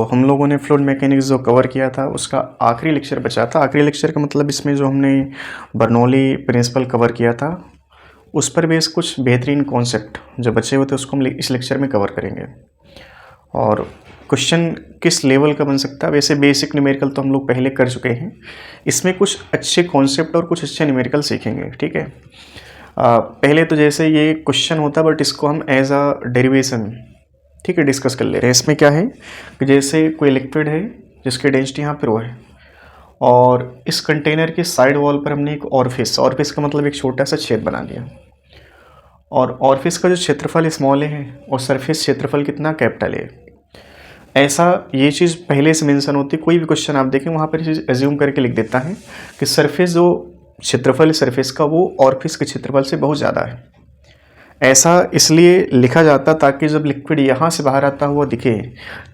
हम लोगों ने फ्लूइड मैकेनिक्स जो कवर किया था उसका आखिरी लेक्चर बचा था। आखिरी लेक्चर का मतलब इसमें जो हमने बर्नौली प्रिंसिपल कवर किया था उस पर बेस कुछ बेहतरीन कॉन्सेप्ट जो बचे हुए थे उसको हम इस लेक्चर में कवर करेंगे। और क्वेश्चन किस लेवल का बन सकता है, वैसे बेसिक न्यूमेरिकल तो हम लोग पहले कर चुके हैं, इसमें कुछ अच्छे कॉन्सेप्ट और कुछ अच्छे न्यूमेरिकल सीखेंगे। ठीक है, पहले तो जैसे ये क्वेश्चन होता है बट इसको हम एज अ डेरिवेशन ठीक है डिस्कस कर ले रहे हैं। इसमें क्या है कि जैसे कोई लिक्विड है जिसकी डेंसिटी यहाँ पर है और इस कंटेनर के साइड वॉल पर हमने एक ऑरफिस का मतलब एक छोटा सा छेद बना दिया और ऑरफिस का जो क्षेत्रफल स्मॉल है और सरफेस क्षेत्रफल कितना कैपिटल है। ऐसा ये चीज़ पहले से मेंशन होती है, कोई भी क्वेश्चन आप देखें वहाँ पर ये चीज़ एज्यूम करके लिख देता है कि सरफेस जो क्षेत्रफल है सरफेस का वो ऑरफिस के क्षेत्रफल से बहुत ज़्यादा है। ऐसा इसलिए लिखा जाता ताकि जब लिक्विड यहाँ से बाहर आता हुआ दिखे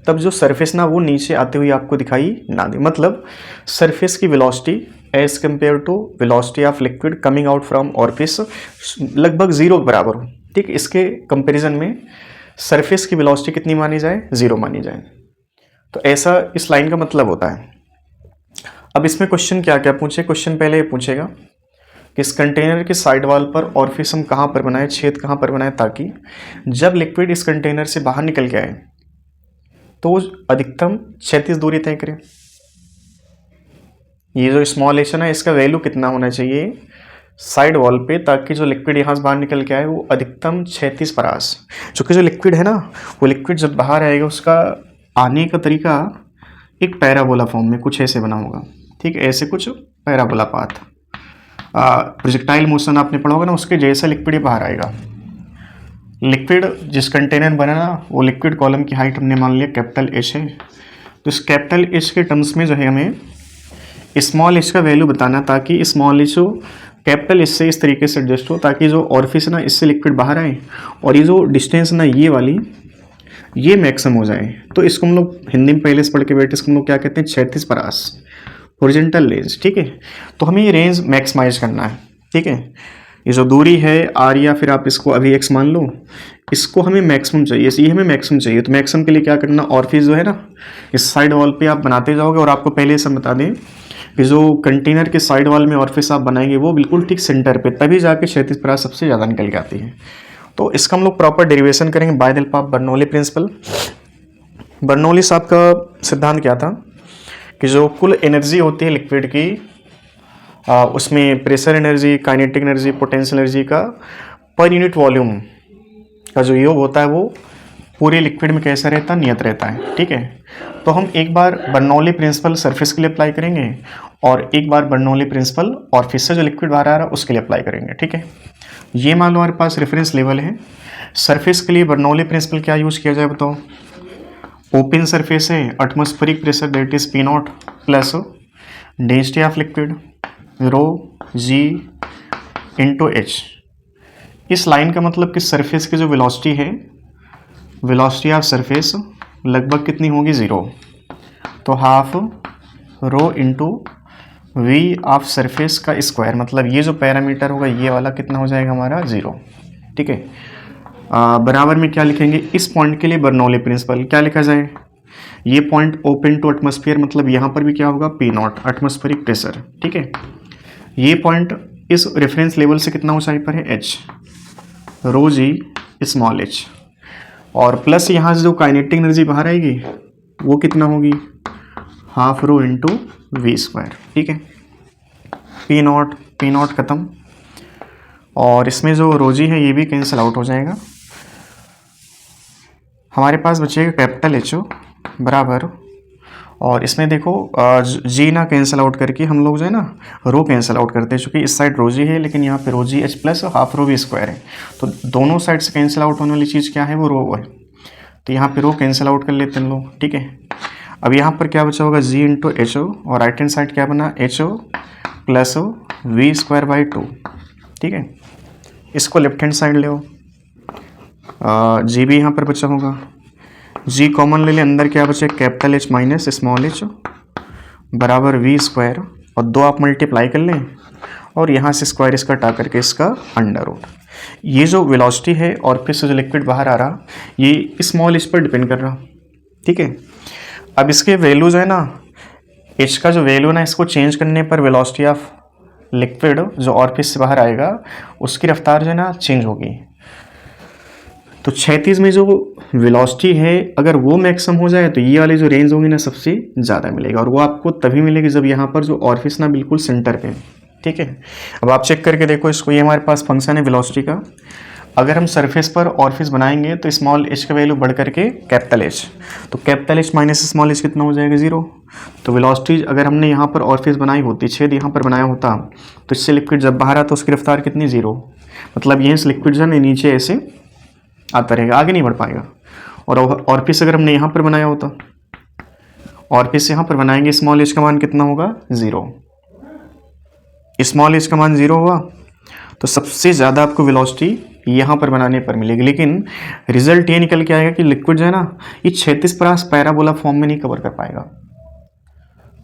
तब जो सरफेस ना वो नीचे आते हुए आपको दिखाई ना दे, मतलब सरफेस की velocity as compare to velocity of liquid coming out from orifice लगभग जीरो के बराबर हो। ठीक, इसके कंपैरिजन में सरफेस की वेलोसिटी कितनी मानी जाए, जीरो मानी जाए। तो ऐसा इस लाइन का मतलब होता है। अब इसमें क्वेश्चन क्या क्या पूछे, क्वेश्चन पहले ये पूछेगा कि इस कंटेनर के साइड वॉल पर ऑरफिस हम कहाँ पर बनाए, छेद कहाँ पर बनाए ताकि जब लिक्विड इस कंटेनर से बाहर निकल के आए तो अधिकतम 36 दूरी तय करें। ये जो स्मॉल एच है इसका वैल्यू कितना होना चाहिए साइड वॉल पे ताकि जो लिक्विड यहाँ से बाहर निकल के आए वो अधिकतम 36 परास। चूँकि जो लिक्विड है ना वो लिक्विड जब बाहर आएगा उसका आने का तरीका एक पैराबोला फॉर्म में कुछ ऐसे बना होगा। ठीक है, ऐसे कुछ पैराबोला पाथ प्रोजेक्टाइल मोशन आपने पढ़ा होगा ना, उसके जैसा लिक्विड ये बाहर आएगा। लिक्विड जिस कंटेनर बना ना वो लिक्विड कॉलम की हाइट हमने मान लिया कैपिटल एच है, तो इस कैपिटल एच के टर्म्स में जो है हमें स्मॉल एच का वैल्यू बताना ताकि स्मॉल एच जो कैपिटल एच से इस तरीके से एडजस्ट हो ताकि जो ऑरफिस ना इससे लिक्विड बाहर आए और ये जो डिस्टेंस ना ये वाली ये मैक्सिमम हो जाए। तो इसको हम लोग हिंदी में पहले से पढ़ के बैठे, इसको हम लोग क्या कहते हैं 36 परास हॉरिजॉन्टल रेंज। ठीक है, तो हमें ये रेंज मैक्सिमाइज करना है। ठीक है, ये जो दूरी है आर या फिर आप इसको अभी एक्स मान लो, इसको हमें मैक्सिमम चाहिए, ये हमें मैक्सिमम चाहिए। तो मैक्सिमम के लिए क्या करना, ऑरफिस जो है ना इस साइड वॉल पे आप बनाते जाओगे और आपको पहले से बता दें कि जो कंटेनर के साइड वॉल में ऑरफिस आप बनाएंगे वो बिल्कुल ठीक सेंटर पे, तभी जाके 36 परास सबसे ज़्यादा निकल के आती है। तो इसका हम लोग प्रॉपर डेरिवेशन करेंगे by the help of Bernoulli principle. Bernoulli साहब का सिद्धांत क्या था कि जो कुल एनर्जी होती है लिक्विड की उसमें pressure energy, kinetic energy, potential energy का पर यूनिट वॉल्यूम का जो योग होता है वो पूरे लिक्विड में कैसा रहता है, नियत रहता है। ठीक है, तो हम एक बार बर्नौली प्रिंसिपल सरफेस के लिए अप्लाई करेंगे और एक बार बर्नौली प्रिंसिपल ऑरफिस से जो लिक्विड बाहर आ रहा है उसके लिए अप्लाई करेंगे। ठीक है, ये मान लो हमारे पास रेफरेंस लेवल है। सरफेस के लिए बर्नौली प्रिंसिपल क्या यूज किया जाए बताओ। ओपन सरफेस है, atmospheric pressure that is P naught plus density of liquid rho g into h. इस लाइन का मतलब कि सरफेस की जो वेलोसिटी है, वेलोसिटी ऑफ सरफेस लगभग कितनी होगी, जीरो। तो half rho into v of surface का स्क्वायर, मतलब ये जो पैरामीटर होगा ये वाला कितना हो जाएगा हमारा, जीरो। ठीक है, बराबर में क्या लिखेंगे, इस पॉइंट के लिए बर्नौली प्रिंसिपल क्या लिखा जाए, ये पॉइंट ओपन टू एटमॉस्फेयर मतलब यहाँ पर भी क्या होगा, पी नॉट एटमॉस्फेरिक प्रेशर। ठीक है, ये पॉइंट इस रेफरेंस लेवल से कितना ऊंचाई पर है, एच रो जी स्मॉल एच, और प्लस यहाँ से जो काइनेटिक एनर्जी बाहर आएगी वो कितना होगी, half rho into v square. ठीक है, पी नॉट खत्म और इसमें जो रोजी है ये भी कैंसिल आउट हो जाएगा। हमारे पास बचेगा कैपिटल एच ओ बराबर, और इसमें देखो जी ना कैंसिल आउट करके हम लोग जो है ना रो कैंसिल आउट करते हैं, चूँकि इस साइड रोजी है लेकिन यहाँ पे rho g h plus half rho v square है, तो दोनों साइड से कैंसिल आउट होने वाली चीज़ क्या है, वो रो है। तो यहाँ पे रो कैंसिल आउट कर लेते हैं हम लोग। ठीक है, अब यहाँ पर क्या बचा होगा, जी इंटू एच ओ, और राइट हैंड साइड क्या बना, h o plus v square by 2। ठीक है, इसको लेफ्ट हैंड साइड ले, जी भी यहाँ पर बचा होगा, जी कॉमन ले ले, अंदर क्या बचे, capital H minus small h बराबर वी स्क्वायर, और दो आप मल्टीप्लाई कर लें और यहाँ से स्क्वायर इसका हटा करके इसका अंडर रूट। ये जो वेलोसिटी है और फिर से जो लिक्विड बाहर आ रहा ये स्मॉल एच पर डिपेंड कर रहा। ठीक है, अब इसके वैल्यू जो है ना, एच का जो वैल्यू ना, इसको चेंज करने पर वेलोसिटी ऑफ लिक्विड जो ऑरिफिस से बाहर आएगा उसकी रफ्तार जो है ना चेंज होगी। तो 36 में जो वेलोसिटी है अगर वो मैक्सिमम हो जाए तो ये वाली जो रेंज होगी ना सबसे ज़्यादा मिलेगा, और वो आपको तभी मिलेगी जब यहाँ पर जो ऑरिफिस ना बिल्कुल सेंटर पे, ठीक है। अब आप चेक करके देखो इसको, ये हमारे पास फंक्शन है वेलोसिटी का। अगर हम सरफेस पर ऑरिफिस बनाएंगे तो स्मॉल एच का वैल्यू बढ़ करके कैपिटल एच, तो capital H minus small H कितना हो जाएगा, 0। तो वेलोसिटी अगर हमने यहाँ पर ऑरिफिस बनाई होती, छेद यहाँ पर बनाया होता, तो इससे लिक्विड जब बाहर आता उसकी रफ्तार कितनी, 0। मतलब यहीं से लिक्विड जो है नीचे ऐसे आता रहेगा, आगे नहीं बढ़ पाएगा। और ऑरिफिस अगर हमने यहाँ पर बनाया होता, ऑरिफिस यहाँ पर बनाएंगे, स्मॉल एच का मान कितना होगा, 0। स्मॉल एच का मान 0 हुआ तो सबसे ज़्यादा आपको वेलोसिटी यहाँ पर बनाने पर मिलेगी। लेकिन रिजल्ट ये निकल के आएगा कि लिक्विड जो है ना ये 36 परास पैराबोला फॉर्म में नहीं कवर कर पाएगा।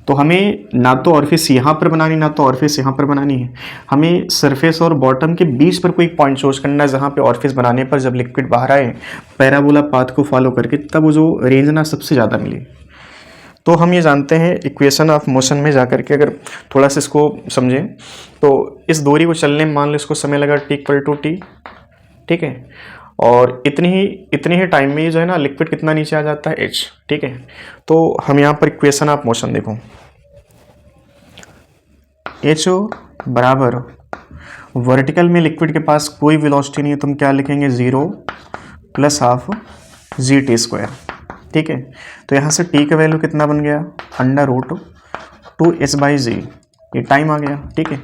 तो हमें ना तो ऑरिफिस यहाँ पर बनानी, ना तो ऑरिफिस यहाँ पर बनानी है, हमें सरफेस और बॉटम के बीच पर कोई पॉइंट चूज करना है जहाँ पे ऑरिफिस बनाने पर जब लिक्विड बाहर आए पैराबोला पाथ को फॉलो करके तब वो जो रेंज ना सबसे ज़्यादा मिले। तो हम ये जानते हैं इक्वेशन ऑफ मोशन में जाकर के, अगर थोड़ा सा इसको समझें तो इस दूरी को चलने में मान लो इसको समय लगा t=t, ठीक है, और इतनी ही टाइम में जो है ना लिक्विड कितना नीचे आ जाता है, h, ठीक है। तो हम यहाँ पर इक्वेशन ऑफ मोशन देखो, h बराबर वर्टिकल में लिक्विड के पास कोई वेलोसिटी नहीं है, तुम क्या लिखेंगे, 0 प्लस हाफ g_t², ठीक है। तो यहाँ से t का वैल्यू कितना बन गया, √2h/g, ये टाइम आ गया, ठीक है।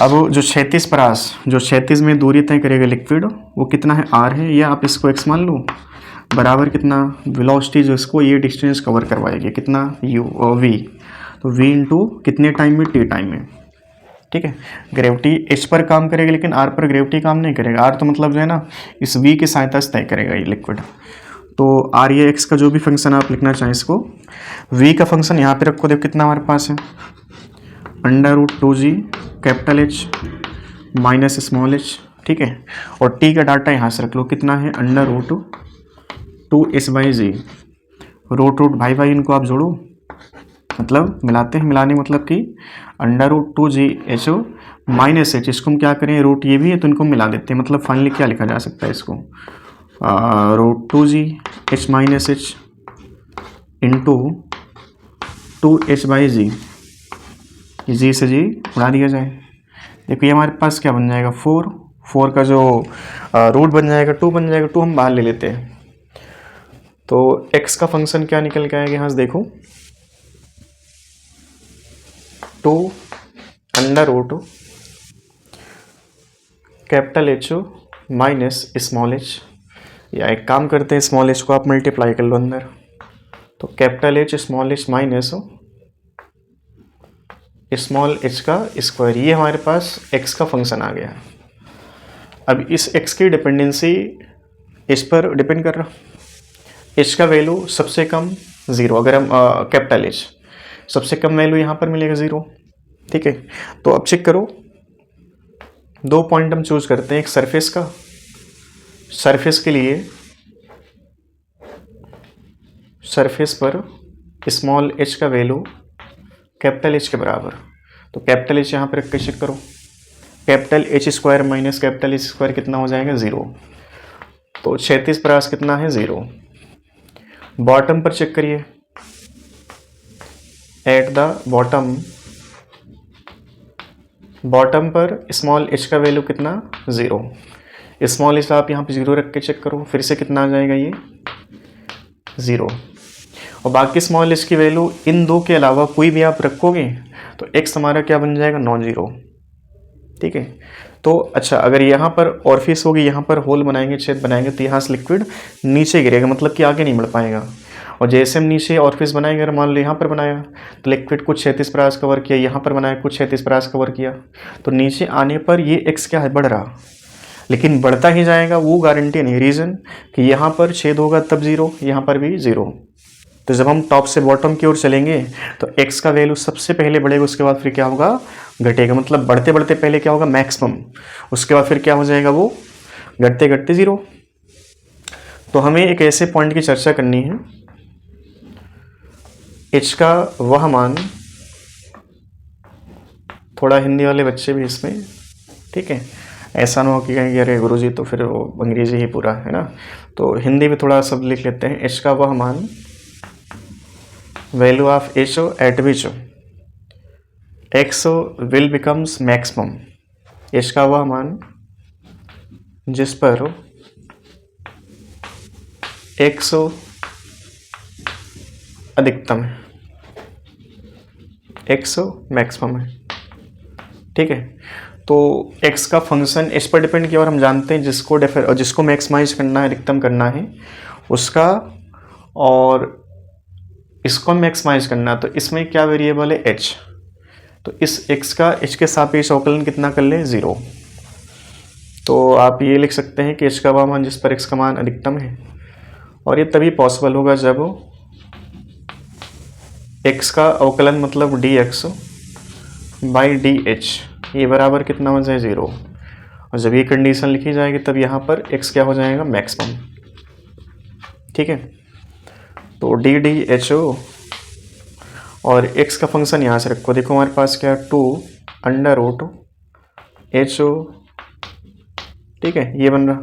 अब जो 36 परास, जो 36 में दूरी तय करेगा लिक्विड वो कितना है, r है, या आप इसको x मान लो, बराबर कितना वेलोसिटी जो इसको ये डिस्टेंस कवर करवाएगी कितना, v, तो v इंटू कितने टाइम में, t टाइम में, ठीक है। ग्रेविटी h पर काम करेगा लेकिन r पर ग्रेविटी काम नहीं करेगा, r तो मतलब जो है ना इस v की सहायता से तय करेगा ये लिक्विड। तो r या x का जो भी फंक्शन आप लिखना चाहें इसको, v का फंक्शन यहाँ पे रखो, देखो कितना हमारे पास है, √2g capital H minus small h, ठीक है। और t का डाटा यहाँ से रख लो, कितना है, √2h/g, रूट भाई भाई इनको आप जोड़ो, मतलब मिलाते हैं, मिलाने मतलब कि √2gh माइनस h, इसको हम क्या करें, रूट ये भी है तो इनको मिला देते हैं, मतलब फाइनली क्या लिखा जा सकता है इसको, √2gh minus h into 2h/g, जी से जी उड़ा दिया जाए। देखो ये हमारे पास क्या बन जाएगा, 4 का जो रूट बन जाएगा 2 बन जाएगा, 2 हम बाहर ले लेते हैं। तो x का फंक्शन क्या निकल के आएगा, यहाँ से देखो 2 √2 capital H minus small h, या एक काम करते हैं स्मॉल h को आप मल्टीप्लाई कर लो अंदर, तो capital H small h minus small h का स्क्वायर, ये हमारे पास x का फंक्शन आ गया। अब इस x की डिपेंडेंसी h पर डिपेंड कर रहा, h का वैल्यू सबसे कम 0, अगर हम कैपिटल H सबसे कम वैल्यू यहाँ पर मिलेगा 0, ठीक है। तो अब चेक करो, 2 पॉइंट हम चूज करते हैं, एक सरफेस का, सरफेस के लिए सरफेस पर स्मॉल h का वैल्यू कैपिटल H के बराबर, तो कैपिटल H यहाँ पर रख के चेक करो, capital H² minus capital H² कितना हो जाएगा, 0। तो 36 परास कितना है, 0। बॉटम पर चेक करिए, एट द बॉटम पर स्मॉल h का वैल्यू कितना, 0। स्मॉल h आप यहाँ पे 0 रख के चेक करो, फिर से कितना आ जाएगा, ये 0। और बाकी स्मॉल h की वैल्यू इन दो के अलावा कोई भी आप रखोगे तो x हमारा क्या बन जाएगा, नॉन जीरो, ठीक है। तो अच्छा, अगर यहाँ पर ऑरिफिस होगी, यहाँ पर होल बनाएंगे, छेद बनाएंगे, तो यहाँ से लिक्विड नीचे गिरेगा, मतलब कि आगे नहीं बढ़ पाएगा। और जैसे हम नीचे ऑरिफिस बनाएंगे, अगर मान लो यहाँ पर बनाया तो लिक्विड कुछ 36 परास कवर किया, यहाँ पर बनाया कुछ 36 परास कवर किया, तो नीचे आने पर ये x क्या है, बढ़ रहा, लेकिन बढ़ता ही जाएगा, वो गारंटी नहीं। रीज़न कि यहाँ पर छेद होगा तब 0, यहाँ पर भी 0। तो जब हम टॉप से बॉटम की ओर चलेंगे तो x का वैल्यू सबसे पहले बढ़ेगा, उसके बाद फिर क्या होगा, घटेगा, मतलब बढ़ते बढ़ते पहले क्या होगा, मैक्सिमम, उसके बाद फिर क्या हो जाएगा, वो घटते घटते 0। तो हमें एक ऐसे पॉइंट की चर्चा करनी है एच का वह मान, थोड़ा हिंदी वाले बच्चे भी इसमें, ठीक है, ऐसा ना हो कि कहेंगे अरे गुरुजी तो फिर वो अंग्रेजी ही पूरा है ना, तो हिंदी में थोड़ा सब लिख लेते हैं। एच का वह मान, value of H eight which x will becomes maximum. H का वह मान जिस पर एक्स अधिकतम है, एक्स मैक्सिमम है, ठीक है। तो x का फंक्शन इस पर डिपेंड किया और हम जानते हैं जिसको मैक्सिमाइज करना है, अधिकतम करना है उसका, और इसको मैक्सिमाइज करना है, तो इसमें क्या वेरिएबल है h, तो इस x का h के सापेक्ष अवकलन कितना कर लें 0। तो आप ये लिख सकते हैं कि h का वह मान जिस पर x का मान अधिकतम है, और ये तभी पॉसिबल होगा जब x का अवकलन मतलब dx बाई dh ये बराबर कितना हो जाए 0, और जब ये कंडीशन लिखी जाएगी तब यहाँ पर x क्या हो जाएगा मैक्सिमम, ठीक है। तो ddho और x का फंक्शन यहाँ से रखो, देखो हमारे पास क्या 2 अंडर रूट ho, ठीक है, ये बन रहा।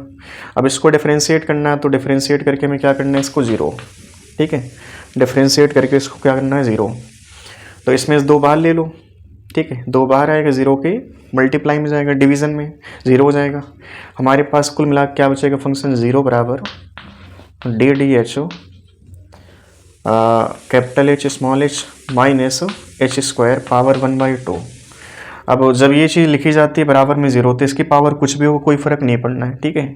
अब इसको डिफरेंशिएट करना है, तो डिफरेंशिएट करके हमें क्या करना है इसको 0, ठीक है, डिफरेंशिएट करके इसको क्या करना है 0। तो इसमें से 2 बाहर ले लो, ठीक है, 2 बाहर आएगा, 0 के मल्टीप्लाई में जाएगा, डिवीज़न में 0 हो जाएगा। हमारे पास कुल मिला क्या बचेगा फंक्शन 0 बराबर ddho capital H small h minus h square power 1/2। अब जब ये चीज़ लिखी जाती है बराबर में 0, तो इसकी पावर कुछ भी हो कोई फ़र्क नहीं पड़ना है, ठीक है।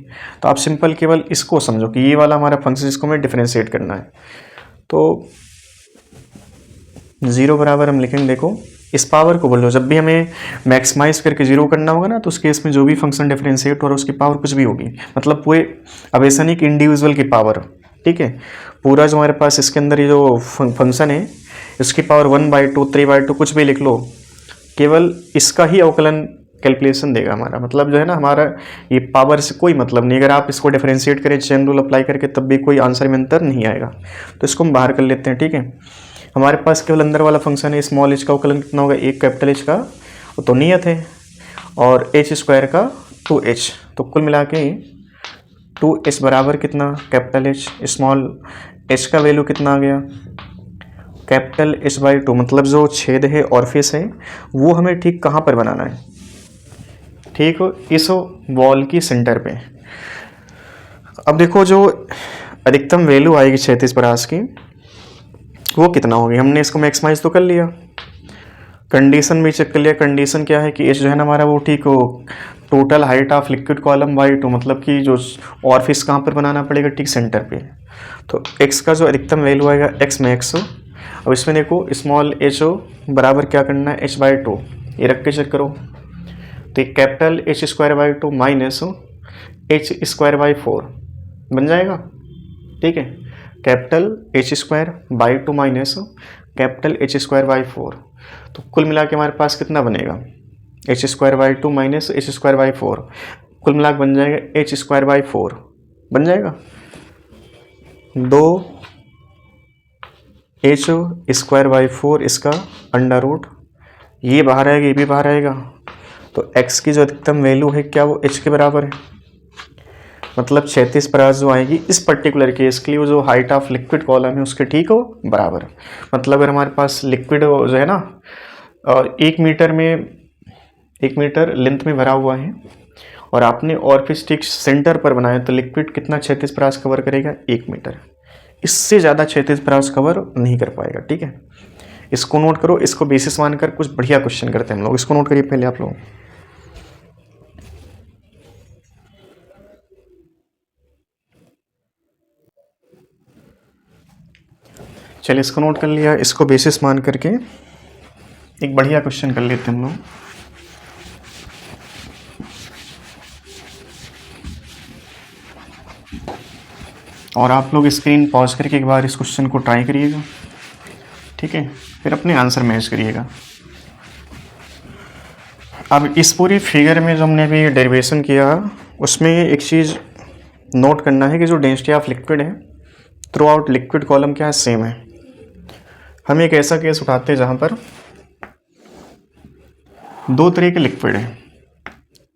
तो आप सिंपल केवल इसको समझो कि ये वाला हमारा फंक्शन, इसको हमें डिफरेंशिएट करना है। तो 0 बराबर हम लिखेंगे, देखो इस पावर को बोलो, जब भी हमें मैक्सिमाइज करके 0 करना होगा ना, तो उस केस में जो भी फंक्शन डिफरेंशिएट हो रहा है उसकी पावर कुछ भी होगी, मतलब पूरे, अब ऐसा नहीं कि इंडिविजुअल की पावर, ठीक है, पूरा जो हमारे पास इसके अंदर ये जो फंक्शन है इसकी पावर 1/2 3/2 कुछ भी लिख लो, केवल इसका ही अवकलन कैलकुलेशन देगा हमारा, मतलब जो है ना हमारा ये पावर से कोई मतलब नहीं। अगर आप इसको डिफरेंशिएट करें चेन रूल अप्लाई करके तब भी कोई आंसर में अंतर नहीं आएगा। तो इसको हम बाहर कर लेते हैं, ठीक है। हमारे पास केवल अंदर वाला फंक्शन है, स्मॉल h का अवकलन कितना होगा 1 कैपिटल H का, वो तो नियत है, और h स्क्वायर का 2h, तो कुल मिला के 2h बराबर कितना कैपिटल H स्मॉल h का वैल्यू कितना आ गया कैपिटल H/2, मतलब जो छेद है ऑरिफिस है वो हमें ठीक कहाँ पर बनाना है, ठीक हो इस वॉल की सेंटर पे। अब देखो जो अधिकतम वैल्यू आएगी 36 परास की वो कितना होगी, हमने इसको मैक्सिमाइज तो कर लिया, कंडीशन भी चेक कर लिया। कंडीशन क्या है कि h जो है ना हमारा वो ठीक हो total height of liquid column by 2, मतलब कि जो ऑरिफिस कहाँ पर बनाना पड़ेगा ठीक सेंटर पे। तो x का जो अधिकतम वैल्यू आएगा x मैक्स, अब इसमें देखो स्मॉल h बराबर क्या करना है h/2, ये रख के चेक करो, तो capital h square by 2 minus h square by 4 बन जाएगा, ठीक है, capital h square by 2 minus capital h square by 4, तो कुल मिला के हमारे पास कितना बनेगा h square by 2 minus h square by 4, कुल मिला के बन जाएगा h स्क्वायर बाई 4 बन जाएगा, 2 h स्क्वायर बाई 4 इसका अंडर रूट, ये बाहर आएगा ये भी बाहर आएगा, तो x की जो अधिकतम वैल्यू है क्या वो h के बराबर है, मतलब 36 परास जो आएगी इस पर्टिकुलर केस के लिए वो जो हाइट ऑफ लिक्विड कॉलम है उसके ठीक हो बराबर। मतलब अगर हमारे पास लिक्विड जो है ना 1 मीटर लेंथ में भरा हुआ है और आपने ऑरिफिस ठीक सेंटर पर बनाया, तो लिक्विड कितना 36 परास कवर करेगा 1 मीटर, इससे ज़्यादा 36 परास कवर नहीं कर पाएगा, ठीक है। इसको नोट करो, इसको बेसिस मानकर कुछ बढ़िया क्वेश्चन करते हैं हम लोग, इसको नोट करिए पहले आप लोग। चलिए इसको नोट कर लिया, इसको बेसिस मान करके एक बढ़िया क्वेश्चन कर लेते हैं हम लोग। और आप लोग स्क्रीन पॉज करके एक बार इस क्वेश्चन को ट्राई करिएगा, ठीक है, फिर अपने आंसर मैच करिएगा। अब इस पूरी फिगर में जो हमने अभी डेरिवेशन किया उसमें एक चीज़ नोट करना है कि जो डेंसिटी ऑफ लिक्विड है थ्रू आउट लिक्विड कॉलम क्या है सेम है, हम एक ऐसा केस उठाते हैं जहाँ पर दो तरह के लिक्विड है,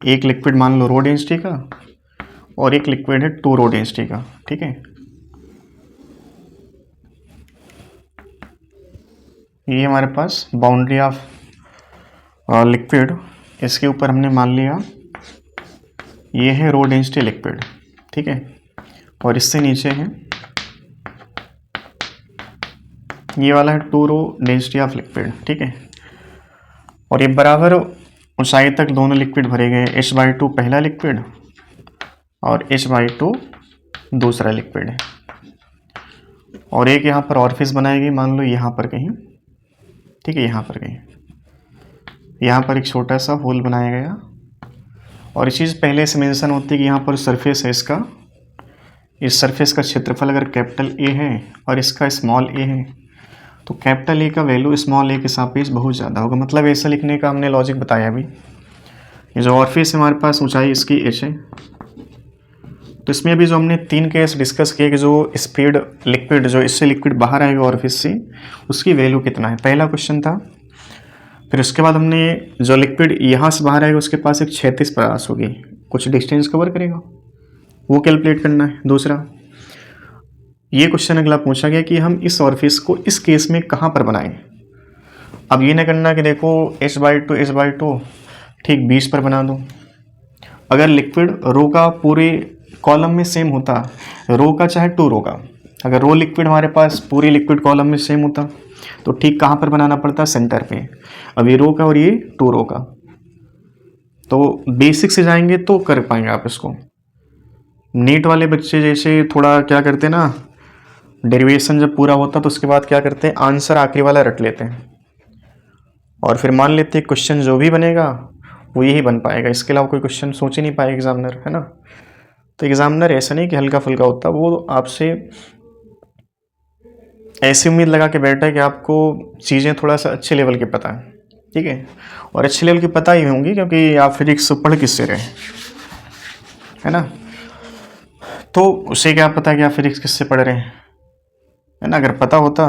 एक लिक्विड मान लो रो डेंसिटी का और एक लिक्विड है 2 रो डेंसिटी का, ठीक है। ये हमारे पास बाउंड्री ऑफ लिक्विड, इसके ऊपर हमने मान लिया ये है रो डेंसिटी लिक्विड, ठीक है, और इससे नीचे है ये वाला है 2 रो डेंसिटी ऑफ लिक्विड, ठीक है। और ये बराबर ऊंचाई तक दोनों लिक्विड भरे गए, H/2 पहला लिक्विड और H/2 दूसरा लिक्विड है। और एक यहाँ पर ऑरिफिस बनाई गई, मान लो यहाँ पर कहीं, ठीक है, यहाँ पर कहीं, यहाँ पर एक छोटा सा होल बनाया गया। और ये चीज़ पहले से मेंशन होती है कि यहाँ पर सरफेस है इसका, इस सरफेस का क्षेत्रफल अगर कैपिटल A है और इसका स्मॉल a है तो कैपिटल A का वैल्यू स्मॉल a के सापेक्ष बहुत ज़्यादा होगा। मतलब ऐसा लिखने का हमने लॉजिक बताया अभी। ये जो ऑरिफिस है हमारे पास ऊंचाई इसकी h है, तो इसमें अभी जो हमने 3 केस डिस्कस किए कि जो स्पीड लिक्विड जो इससे लिक्विड बाहर आएगा ऑरिफिस से उसकी वैल्यू कितना है, पहला क्वेश्चन था। फिर उसके बाद हमने जो लिक्विड यहाँ से बाहर आएगा उसके पास एक क्षैतिज प्रवास होगी, कुछ डिस्टेंस कवर करेगा, वो कैलकुलेट करना है। दूसरा ये क्वेश्चन अगला पूछा गया कि हम इस ऑरिफिस को इस केस में कहाँ पर बनाएं। अब ये ना करना कि देखो H/2 ठीक 20 पर बना दूँ। अगर लिक्विड रो का पूरे कॉलम में सेम होता, रो का चाहे 2 रो का, अगर रो लिक्विड हमारे पास पूरी लिक्विड कॉलम में सेम होता तो ठीक कहाँ पर बनाना पड़ता, सेंटर पे। अब ये रो का और ये 2 रो का, तो बेसिक से जाएंगे तो कर पाएंगे आप इसको। नीट वाले बच्चे जैसे थोड़ा क्या करते हैं ना, डेरिवेशन जब पूरा होता तो उसके बाद क्या करते हैं, आंसर आखिरी वाला रट लेते हैं और फिर मान लेते हैं क्वेश्चन जो भी बनेगा वो यही बन पाएगा, इसके अलावा कोई क्वेश्चन सोच ही नहीं पाएगा एग्जामिनर, है ना। तो एग्जामिनर ऐसा नहीं कि हल्का फुल्का होता, वो आपसे ऐसी उम्मीद लगा के बैठा है कि आपको चीज़ें थोड़ा सा अच्छे लेवल की पता है, ठीक है, और अच्छे लेवल की पता ही होंगी क्योंकि आप फिजिक्स पढ़ किससे रहे, है ना। तो उसे क्या पता कि आप फिजिक्स किससे पढ़ रहे हैं, है ना। अगर पता होता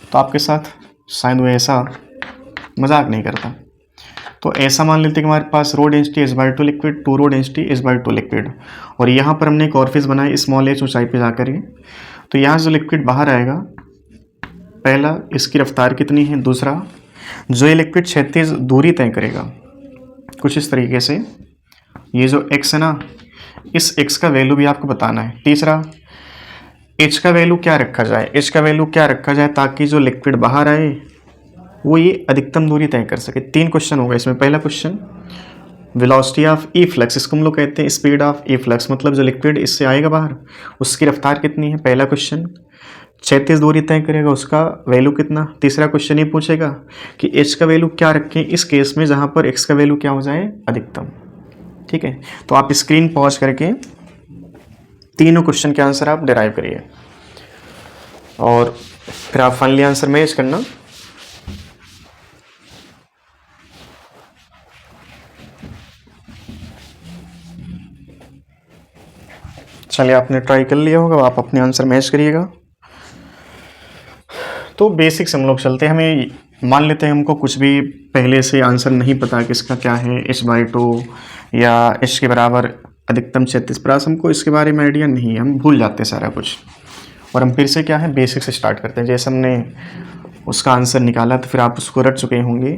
तो आपके साथ शायद वो ऐसा मजाक नहीं करता। तो ऐसा मान लेते कि हमारे पास rho density H/2 liquid, 2 rho density H/2 liquid, और यहाँ पर हमने एक ऑरिफिस बनाई स्मॉल h ऊंचाई पे जाकर के। तो यहाँ जो लिक्विड बाहर आएगा, पहला इसकी रफ्तार कितनी है, दूसरा जो ये लिक्विड क्षैतिज दूरी तय करेगा कुछ इस तरीके से, ये जो x है ना, इस x का वैल्यू भी आपको बताना है। तीसरा h का वैल्यू क्या रखा जाए, h का वैल्यू क्या रखा जाए ताकि जो लिक्विड बाहर आए वो ये अधिकतम दूरी तय कर सके। 3 क्वेश्चन होगा इसमें। पहला question velocity of E flux, इसको हम लोग कहते हैं स्पीड ऑफ ई फ्लक्स, मतलब जो लिक्विड इससे आएगा बाहर उसकी रफ्तार कितनी है, पहला क्वेश्चन। क्षैतिज दूरी तय करेगा उसका वैल्यू कितना। तीसरा क्वेश्चन ये पूछेगा कि h का वैल्यू क्या रखें इस केस में जहाँ पर x का वैल्यू क्या हो जाए, अधिकतम, ठीक है। तो आप स्क्रीन पॉज करके तीनों क्वेश्चन के आंसर आप डिराइव करिए और फिर आप फाइनली आंसर मैच करना। चलिए आपने ट्राई कर लिया होगा, आप अपने आंसर मैच करिएगा। तो बेसिक से हम लोग चलते हैं। हमें मान लेते हैं हमको कुछ भी पहले से आंसर नहीं पता कि इसका क्या है, H/2 या h के बराबर अधिकतम क्षैतिज प्रवास, हमको इसके बारे में आइडिया नहीं है, हम भूल जाते हैं सारा कुछ। और हम फिर से क्या है, बेसिक से स्टार्ट करते हैं। जैसे हमने उसका आंसर निकाला तो फिर आप उसको रट चुके होंगे,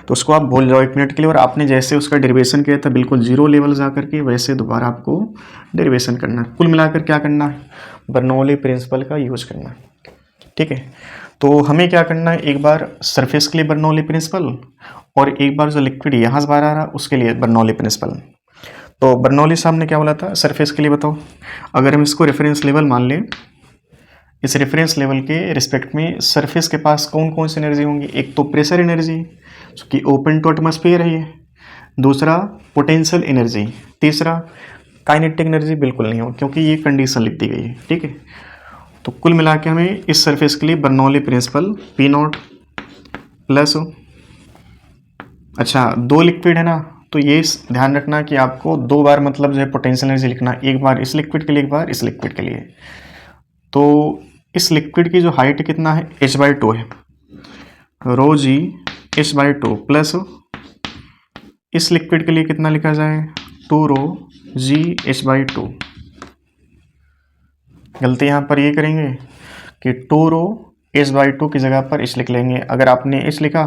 तो उसको आप भूल जाओ 1 मिनट के लिए, और आपने जैसे उसका डेरिवेशन किया था बिल्कुल जीरो लेवल जा करके वैसे दोबारा आपको डेरिवेशन करना है। कुल मिलाकर क्या करना है, बर्नौली प्रिंसिपल का यूज करना है, ठीक है। तो हमें क्या करना है, एक बार सरफेस के लिए बर्नौली प्रिंसिपल और एक बार जो लिक्विड यहाँ से बाहर आ रहा उसके लिए बर्नौली प्रिंसिपल। तो बर्नौली साहब ने क्या बोला था सरफेस के लिए, बताओ। अगर हम इसको रेफरेंस लेवल मान लें, इस रेफरेंस लेवल के रिस्पेक्ट में सरफेस के पास कौन कौन सी एनर्जी होंगी, एक तो प्रेशर एनर्जी जो कि ओपन टू एटमॉस्फेयर है, दूसरा पोटेंशियल एनर्जी, तीसरा काइनेटिक एनर्जी बिल्कुल नहीं हो क्योंकि ये कंडीशन लिख दी गई है, ठीक है। तो कुल मिला के हमें इस सरफेस के लिए बर्नौली प्रिंसिपल P0 प्लस, अच्छा 2 लिक्विड है ना, तो ये ध्यान रखना कि आपको 2 बार मतलब जो है पोटेंशियल एनर्जी लिखना, एक बार इस लिक्विड के लिए एक बार इस लिक्विड के लिए। तो इस लिक्विड की जो हाइट कितना है H/2 है, rho g h by two plus इस लिक्विड के लिए कितना लिखा जाए, 2 rho g h by two. गलती यहाँ पर ये करेंगे कि 2 रो एच बाई टू की जगह पर इस लिख लेंगे। अगर आपने इस लिखा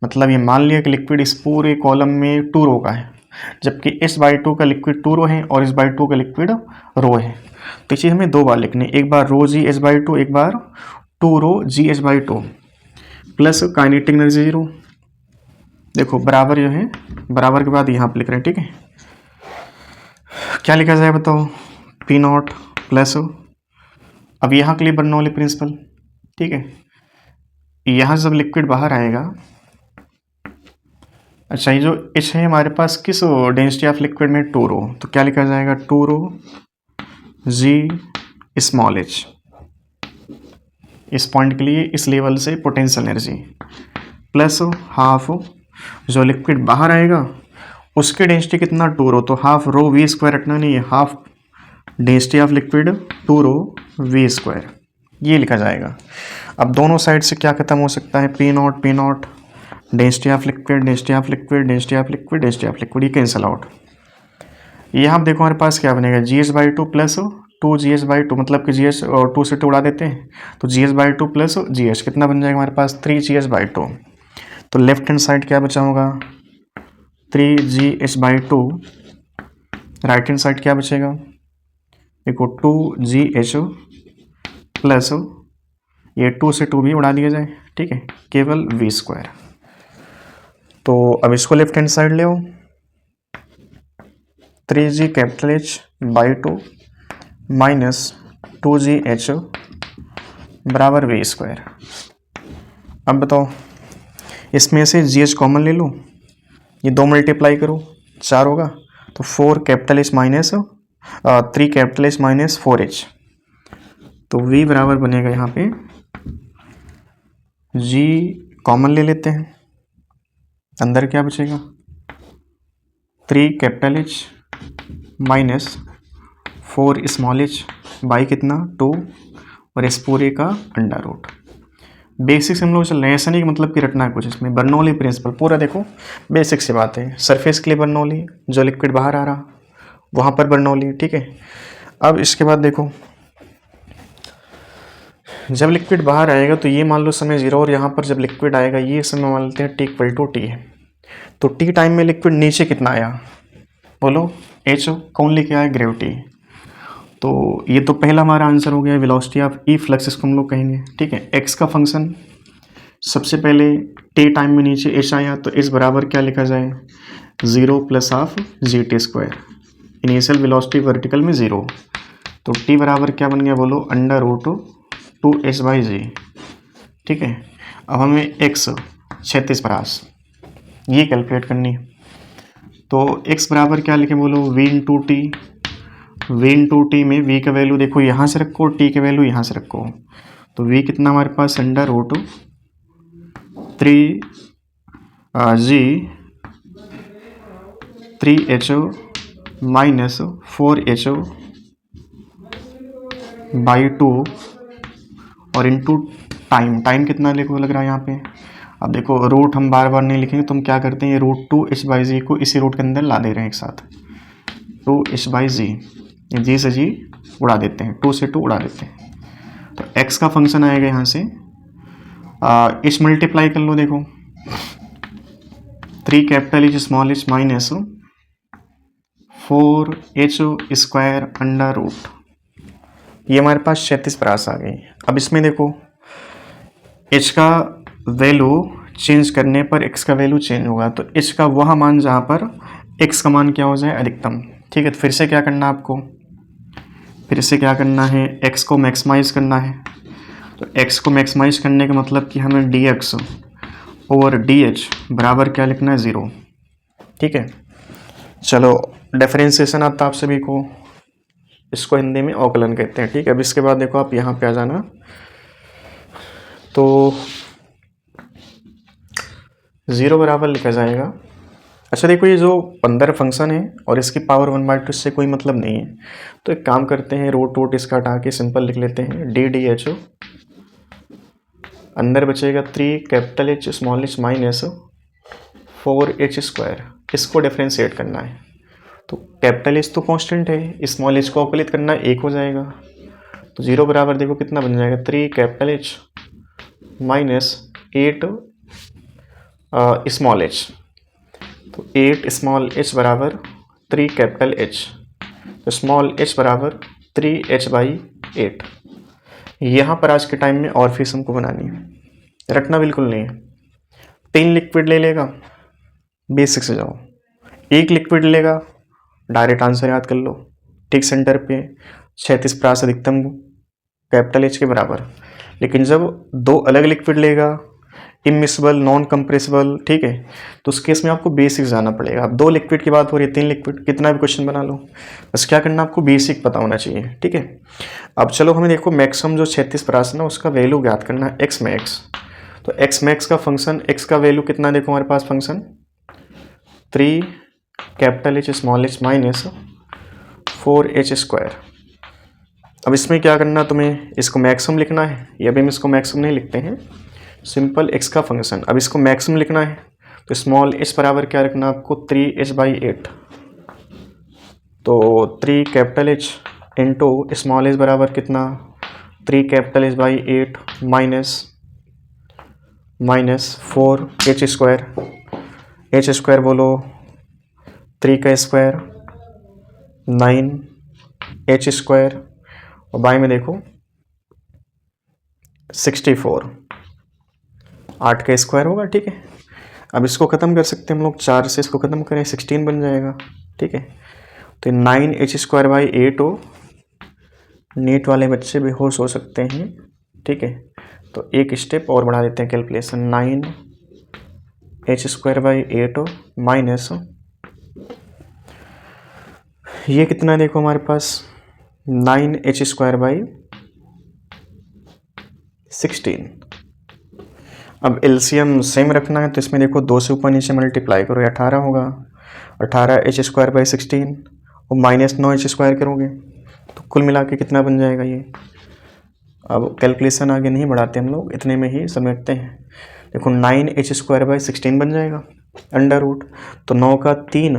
मतलब ये मान लिया कि लिक्विड इस पूरे कॉलम में 2 रो का है, जबकि एच बाई टू का लिक्विड 2 रो है और एच बाई टू का लिक्विड रो है। तो ये हमें 2 बार लिखनी, एक बार rho g h by two, एक बार 2 rho g h by two plus kinetic energy 0। देखो बराबर जो है, बराबर के बाद यहाँ पर लिख रहे हैं, ठीक है। क्या लिखा जाए बताओ, पी नॉट प्लस, अब यहाँ के लिए बर्नौली प्रिंसिपल, ठीक है। यहाँ जब लिक्विड बाहर आएगा, अच्छा ये जो एच है हमारे पास किस डेंसिटी ऑफ लिक्विड में, 2 रो, तो क्या लिखा जाएगा 2 रो जी स्मॉल एच। इस पॉइंट के लिए इस लेवल से पोटेंशियल एनर्जी प्लस हाफ जो लिक्विड बाहर आएगा उसकी डेंसिटी कितना, 2 रो, तो हाफ रो वी स्क्वायर रखना नहीं है, half density of liquid 2 rho v square, ये लिखा जाएगा। अब दोनों साइड से क्या खत्म हो सकता है, P not density of liquid, density of liquid, density of liquid, density of liquid, ये कैंसिल आउट। यहाँ आप देखो हमारे पास क्या बनेगा, G S by two plus 2 G S by two, मतलब कि जी एस और 2 से 2 उड़ा देते हैं, तो G S by two plus G S कितना बन जाएगा हमारे पास, 3 जी एस बाई टू। तो लेफ्ट हैंड साइड क्या बचा होगा, 3 G S by two. Right hand side क्या बचेगा, देखो 2 जी एच प्लस ये 2 से 2 भी उड़ा दिया जाए, ठीक है, केवल वी स्क्वायर। तो अब इसको लेफ्ट हैंड साइड ले आओ, 3 g capital h by two minus 2 g h बराबर वी स्क्वायर। अब बताओ इसमें से जी एच कॉमन ले लो, ये 2 मल्टीप्लाई करो 4 होगा, तो 4 capital H minus 3 capital H minus 4 H, तो v बराबर बनेगा यहाँ पे, g कॉमन ले लेते हैं, अंदर क्या बचेगा 3 capital H minus 4 small H by कितना 2 और इस पूरे का अंडर रूट। बेसिक से हम लोग चल रहे हैं, ऐसा नहीं कि मतलब कि रटना है कुछ, इसमें बर्नौली प्रिंसिपल पूरा देखो, बेसिक सी बात है। सरफेस के लिए बर्नौली, जो लिक्विड बाहर आ रहा वहाँ पर बर्नौली, ठीक है। अब इसके बाद देखो जब लिक्विड बाहर आएगा तो ये मान लो समय 0, और यहाँ पर जब लिक्विड आएगा ये समय मान लेते हैं t इक्वल टू टी है। तो t टाइम में लिक्विड नीचे कितना आया, बोलो h कौन लेके आया, ग्रेविटी। तो ये तो पहला हमारा आंसर हो गया, वेलोसिटी ऑफ ई फ्लक्स इसको हम लोग कहेंगे, ठीक है। x का फंक्शन सबसे पहले t टाइम में नीचे h आया, तो h बराबर क्या लिखा जाए, 0 plus of G T square, initial velocity vertical में 0, तो t बराबर क्या बन गया बोलो, अंडर रूट 2h बाई जी, ठीक है। अब हमें x 36 परास ये कैलकुलेट करनी है, तो x बराबर क्या लिखें बोलो, v into T, v into T में v का वैल्यू देखो यहाँ से रखो, t का वैल्यू यहाँ से रखो, तो v कितना हमारे पास under root 3h minus 4h by 2 और इंटू टाइम कितना लिखो लग रहा है यहाँ पे। अब देखो रूट हम बार बार नहीं लिखेंगे, तो हम क्या करते हैं, ये रूट 2h बाई जी को इसी रूट के अंदर ला दे रहे हैं एक साथ, 2h बाई जी, जी से जी उड़ा देते हैं, 2 से 2 उड़ा देते हैं, तो x का फंक्शन आएगा यहाँ से इस मल्टीप्लाई कर लो, देखो 3 capital H small h minus 4h square under root, ये हमारे पास 36 परास आ गई। अब इसमें देखो h का वैल्यू चेंज करने पर x का वैल्यू चेंज होगा, तो h का वह मान जहाँ पर x का मान क्या हो जाए, अधिकतम, ठीक है। तो फिर से क्या करना है आपको, फिर से क्या करना है, x को मैक्सिमाइज करना है, तो x को मैक्सिमाइज करने का मतलब कि हमें dx ओवर dh बराबर क्या लिखना है, 0, ठीक है। चलो डिफरेंशिएशन आता आप सभी को, इसको हिंदी में अवकलन कहते हैं, ठीक है। अब इसके बाद देखो आप यहाँ पे आ जाना, तो 0 बराबर लिखा जाएगा, अच्छा देखो ये जो 15 फंक्शन है और इसकी पावर 1/2 इससे कोई मतलब नहीं है, तो एक काम करते हैं, रूट इसका हटा के सिंपल लिख लेते हैं, डी डी एच अंदर बचेगा 3 capital H small h minus 4h square. इसको डिफ्रेंशिएट करना है, तो कैपिटल एच तो कांस्टेंट है, स्मॉल एच को अवकलित करना है, 1 हो जाएगा। तो 0 बराबर देखो कितना बन जाएगा, 3 capital H minus 8 small H. तो 8 स्मॉल एच बराबर 3 कैपिटल एच, तो स्मॉल एच बराबर 3h/8। यहाँ पर आज के टाइम में और फीस हमको बनानी है, रटना बिल्कुल नहीं है। 3 लिक्विड ले लेगा, बेसिक से जाओ, 1 लिक्विड लेगा, डायरेक्ट आंसर याद कर लो, ठीक सेंटर पे 36 प्रास अधिकतम कैपिटल एच के बराबर। लेकिन जब 2 अलग लिक्विड लेगा, इमिसिबल नॉन कंप्रेसिबल, ठीक है, तो उस केस में आपको बेसिक जाना पड़ेगा। अब 2 लिक्विड की बात हो रही है, 3 लिक्विड, कितना भी क्वेश्चन बना लो, बस क्या करना, आपको बेसिक पता होना चाहिए, ठीक है। अब चलो हमें देखो मैक्सिमम जो 36 प्रास ना उसका वैल्यू ज्ञात करना है एक्स मैक्स। तो एक्स मैक्स का फंक्शन, एक्स का वैल्यू कितना, देखो हमारे पास function 3 capital H small h minus 4h square. अब इसमें क्या करना तुम्हें, इसको मैक्सिमम लिखना है, या अभी हम इसको मैक्सिमम नहीं लिखते हैं, सिंपल एक्स का फंक्शन। अब इसको मैक्सिमम लिखना है तो स्मॉल एच बराबर क्या रखना आपको, 3h/8। तो 3 capital H into small h बराबर कितना, 3 capital H minus 4h square. H square बोलो, 3 का स्क्वायर 9h स्क्वायर, और बाई में देखो 64, 8 का स्क्वायर होगा, ठीक है। अब इसको ख़त्म कर सकते हैं हम लोग, 4 से इसको ख़त्म करें 16 बन जाएगा, ठीक है। तो 9h² / 8 हो, नीट वाले बच्चे बेहोश हो सकते हैं, ठीक है। तो एक स्टेप और बढ़ा देते हैं कैलकुलेशन, 9h² / 8 हो माइनस, ये कितना देखो हमारे पास 9h² / 16। अब एलसीएम सेम रखना है, तो इसमें देखो 2 से ऊपर नीचे मल्टीप्लाई करो, 18 होगा, 18h² / 16 और माइनस 9h² करोगे तो कुल मिला के कितना बन जाएगा ये। अब कैलकुलेशन आगे नहीं बढ़ाते हम लोग, इतने में ही समेटते हैं। देखो 9h² / 16 बन जाएगा अंडर रूट, तो 9 का 3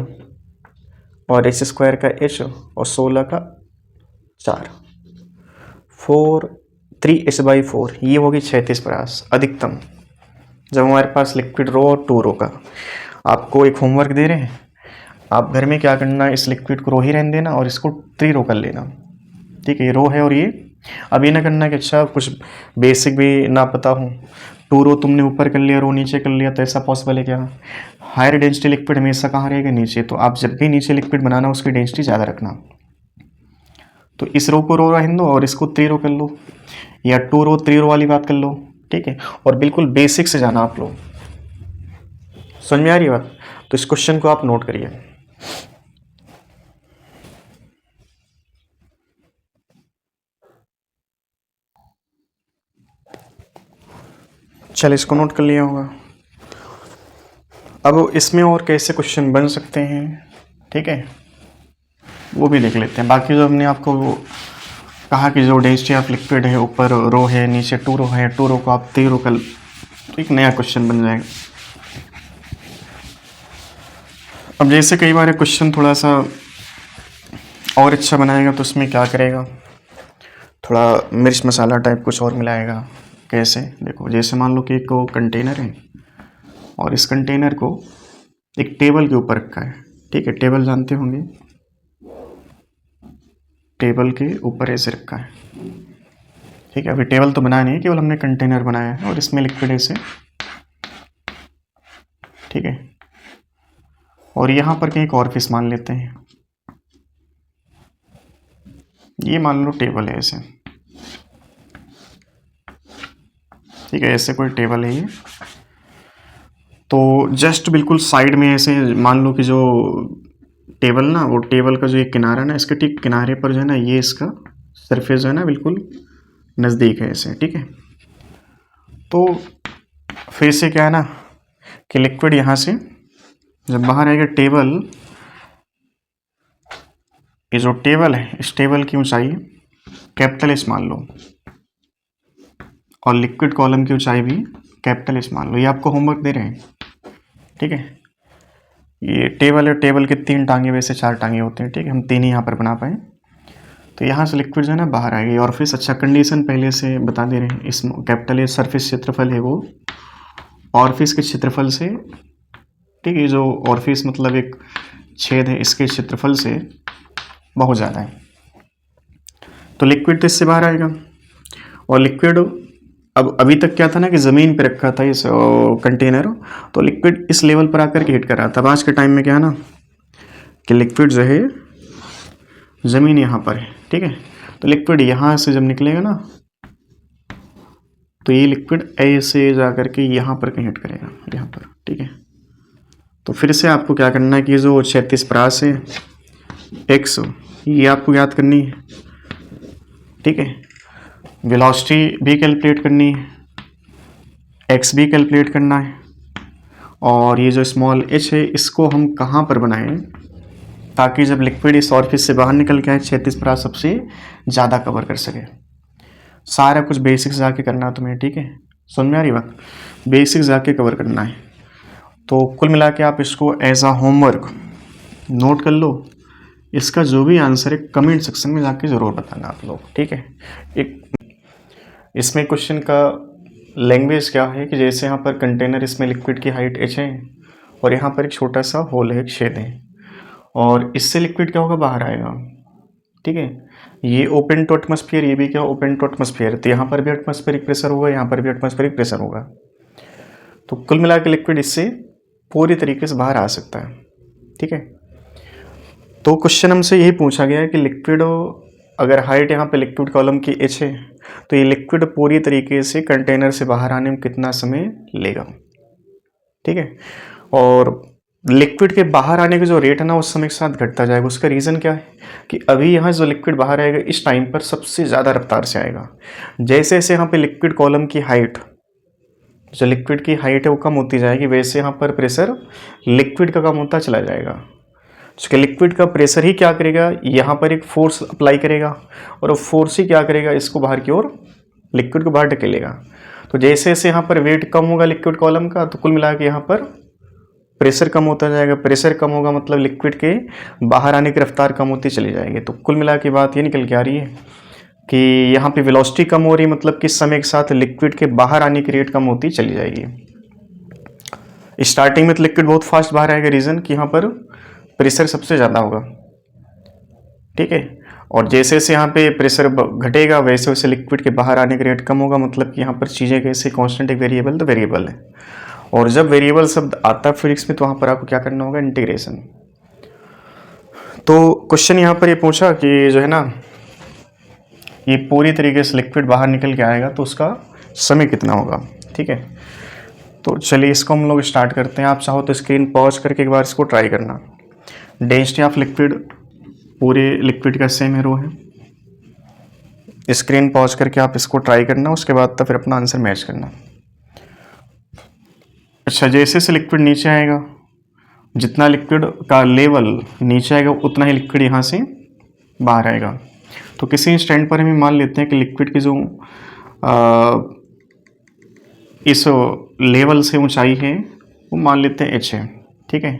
और h² का h और 16 का 4, 3h/4, ये होगी 36 प्रास अधिकतम। जब हमारे पास लिक्विड रो और 2 रो का, आपको एक होमवर्क दे रहे हैं, आप घर में क्या करना है, इस लिक्विड को रो ही रहने देना और इसको 3 रो कर लेना, ठीक है। ये रो है और ये, अब ये ना करना कि अच्छा कुछ बेसिक भी ना पता हो, 2 रो तुमने ऊपर कर लिया, रो नीचे कर लिया, तो ऐसा पॉसिबल है क्या। हायर डेंसिटी लिक्विड हमेशा कहाँ रहेगा, नीचे। तो आप जब भी नीचे लिक्विड बनाना उसकी डेंसिटी ज़्यादा रखना। तो इस रो को रो रहने दो और इसको 3 रो कर लो, या 2 रो 3 रो वाली बात कर लो, ठीक है। और बिल्कुल बेसिक से जाना आप लोग, समझ में आ रही है बात। तो इस क्वेश्चन को आप नोट करिए। चल इसको नोट कर लिया होगा। अब इसमें और कैसे क्वेश्चन बन सकते हैं, ठीक है, वो भी देख लेते हैं। बाकी जो हमने आपको कहा कि जो डेंसिटी ऑफ लिक्विड है, ऊपर रो है, नीचे 2 रो है, 2 रो को आप 3 रो कर, तो एक नया क्वेश्चन बन जाएगा। अब जैसे कई बार क्वेश्चन थोड़ा सा और अच्छा बनाएगा, तो उसमें क्या करेगा, थोड़ा मिर्च मसाला टाइप कुछ और मिलाएगा। कैसे, देखो जैसे मान लो कि एक कंटेनर है और इस कंटेनर को एक टेबल के ऊपर रखा है, ठीक है। टेबल जानते होंगे, टेबल के ऊपर ऐसे रखा है, ठीक है। अभी टेबल तो बनाया नहीं है, केवल हमने कंटेनर बनाया है और इसमें लिक्विड ऐसे, ठीक है। और यहाँ पर कहीं एक और फिश मान लेते हैं, ये मान लो टेबल है ऐसे, ठीक है। ऐसे कोई टेबल है ये, तो जस्ट बिल्कुल साइड में ऐसे मान लो कि जो टेबल ना, वो टेबल का जो एक किनारा ना, इसके ठीक किनारे पर जो है ना, ये इसका सरफेस जो है ना बिल्कुल नज़दीक है ऐसे, ठीक है। तो फिर से क्या है ना कि लिक्विड यहाँ से जब बाहर आएगा, टेबल, ये जो टेबल है, इस टेबल की ऊंचाई कैपिटल एस मान लो, और लिक्विड कॉलम की ऊंचाई भी कैपिटल एच मान लो। ये आपको होमवर्क दे रहे हैं, ठीक है। ये टेबल है, टेबल के 3 टांगे वैसे 4 टांगे होते हैं, ठीक है। हम 3 ही यहाँ पर बना पाए। तो यहाँ से लिक्विड जो है ना बाहर आएगी। और फिर अच्छा कंडीशन पहले से बता दे रहे हैं। इस कैपिटल ए सरफेस क्षेत्रफल है वो ऑरफिस के क्षेत्रफल से, ठीक है। जो ऑरफिस मतलब एक छेद है, इसके क्षेत्रफल से बहुत ज़्यादा है। तो लिक्विड तो इससे बाहर आएगा। और लिक्विड अब अभी तक क्या था ना कि ज़मीन पे रखा था इस कंटेनर, तो लिक्विड इस लेवल पर आकर के हिट कर रहा था। अब आज के टाइम में क्या है ना कि लिक्विड जो है ज़मीन यहाँ पर है, ठीक है। तो लिक्विड यहाँ से जब निकलेगा ना तो ये लिक्विड ऐसे जा कर के यहाँ पर कहीं हिट करेगा, यहाँ पर, ठीक है। तो फिर से आपको क्या करना है कि जो 36 परास है एक्स, ये आपको याद करनी है, ठीक है। वेलोसिटी भी कैलकुलेट करनी है, एक्स भी कैलकुलेट करना है। और ये जो स्मॉल एच है इसको हम कहाँ पर बनाएं ताकि जब लिक्विड इस ऑरफिस से बाहर निकल के आए 36 परास सबसे ज़्यादा कवर कर सके। सारा कुछ बेसिक्स जाके करना है तुम्हें, ठीक है। समझ में आ रही बात? बेसिक्स जाके कवर करना है। तो कुल मिला के आप इसको एज आ होमवर्क नोट कर लो। इसका जो भी आंसर है कमेंट सेक्शन में जाके ज़रूर बताना आप लोग, ठीक है। एक इसमें क्वेश्चन का लैंग्वेज क्या है कि जैसे यहाँ पर कंटेनर, इसमें लिक्विड की हाइट h है और यहाँ पर एक छोटा सा होल है, एक छेद है, और इससे लिक्विड क्या होगा बाहर आएगा, ठीक है। ये ओपन टू एटमॉस्फेयर, ये भी क्या ओपन टू एटमॉस्फेयर, तो यहाँ पर भी एटमॉस्फेरिक प्रेशर होगा, यहाँ पर भी एटमॉस्फेरिक प्रेशर होगा। तो कुल मिला के लिक्विड इससे पूरी तरीके से बाहर आ सकता है, ठीक है। तो क्वेश्चन हमसे यही पूछा गया है कि लिक्विड अगर हाइट यहाँ पे लिक्विड कॉलम की h है तो ये लिक्विड पूरी तरीके से कंटेनर से बाहर आने में कितना समय लेगा, ठीक है। और लिक्विड के बाहर आने का जो रेट है ना उस समय के साथ घटता जाएगा। उसका रीज़न क्या है कि अभी यहाँ जो लिक्विड बाहर आएगा इस टाइम पर सबसे ज़्यादा रफ्तार से आएगा। जैसे जैसे यहाँ पे लिक्विड कॉलम की हाइट, जो लिक्विड की हाइट है वो कम होती जाएगी, वैसे यहाँ पर प्रेशर लिक्विड का कम होता चला जाएगा। उसके लिक्विड का प्रेशर ही क्या करेगा, यहाँ पर एक फोर्स अप्लाई करेगा और वो फोर्स ही क्या करेगा, इसको बाहर की ओर, लिक्विड को बाहर ढकेलेगा। तो जैसे जैसे यहाँ पर वेट कम होगा लिक्विड कॉलम का, तो कुल मिला के यहाँ पर प्रेशर कम होता जाएगा। प्रेशर कम होगा मतलब लिक्विड के बाहर आने की रफ्तार कम होती चली जाएगी। तो कुल मिला के बात ये निकल के आ रही है कि यहाँ पे वेलोसिटी कम हो रही है, मतलब कि समय के साथ लिक्विड के बाहर आने की रेट कम होती चली जाएगी। स्टार्टिंग में तो लिक्विड बहुत फास्ट बाहर आएगा, रीज़न कि यहाँ पर प्रेशर सबसे ज़्यादा होगा, ठीक है। और जैसे जैसे यहाँ पे प्रेशर घटेगा वैसे वैसे लिक्विड के बाहर आने का रेट कम होगा, मतलब कि यहाँ पर चीज़ें कैसे कांस्टेंट एक वेरिएबल तो वेरिएबल है। और जब वेरिएबल शब्द आता है फिजिक्स में तो वहाँ पर आपको क्या करना होगा, इंटीग्रेशन। तो क्वेश्चन यहाँ पर ये पूछा कि जो है ना ये पूरी तरीके से लिक्विड बाहर निकल के आएगा तो उसका समय कितना होगा, ठीक है। तो चलिए इसको हम लोग स्टार्ट करते हैं। आप चाहो तो स्क्रीन पॉज करके एक बार इसको ट्राई करना। डेंसिटी ऑफ लिक्विड पूरे लिक्विड का सेम एरो है। स्क्रीन पॉज करके आप इसको ट्राई करना, उसके बाद तो फिर अपना आंसर मैच करना। अच्छा, जैसे से लिक्विड नीचे आएगा, जितना लिक्विड का लेवल नीचे आएगा उतना ही लिक्विड यहाँ से बाहर आएगा। तो किसी स्टैंड पर हम मान लेते हैं कि लिक्विड की जो इस लेवल से ऊंचाई है वो मान लेते हैं h है, ठीक है।